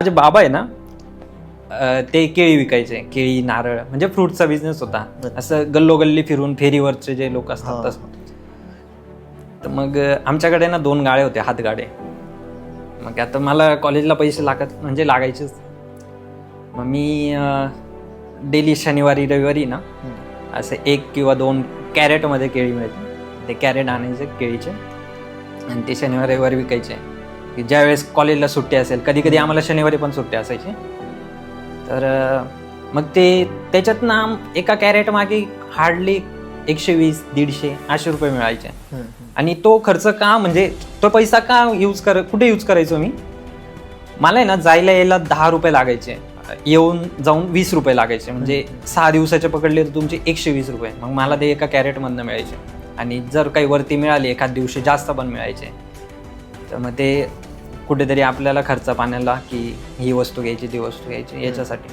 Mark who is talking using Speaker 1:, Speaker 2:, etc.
Speaker 1: माझे बाबा आहे ना, ते केळी विकायचे, केळी नारळ, म्हणजे फ्रूटचा बिझनेस होता. असं गल्लोगल्ली फिरून फेरीवरचे जे लोक असतात तसं. तर मग आमच्याकडे ना 2 गाड्या होत्या, हातगाडे. मग आता मला कॉलेजला पैसे म्हणजे लागायचेच. मग मी डेली शनिवारी रविवारी ना असं 1 किंवा 2 कॅरेटमध्ये केळी मिळते, ते कॅरेट आणायचे केळीचे आणि ते शनिवारी रविवारी विकायचे. ज्या वेळेस कॉलेजला सुट्टी असेल, कधी कधी आम्हाला शनिवारी पण सुट्टी असायची. तर मग ते त्याच्यात ना एका कॅरेट मागे हार्डली 120, 150 असे रुपये मिळायचे. आणि तो खर्च का, म्हणजे तो पैसा का कुठे यूज करायचो मी, मला आहे ना जायला यायला 10 रुपये लागायचे, येऊन जाऊन 20 रुपये लागायचे, म्हणजे 6 दिवसाचे पकडले तर तुमचे 120 रुपये. मग मला ते एका कॅरेटमधनं मिळायचे. आणि जर काही वरती मिळाली एखाद दिवशी जास्त पण मिळायचे, तर मग ते कुठेतरी आपल्याला खर्च पाण्याला की ही वस्तू घ्यायची ती वस्तू घ्यायची याच्यासाठी.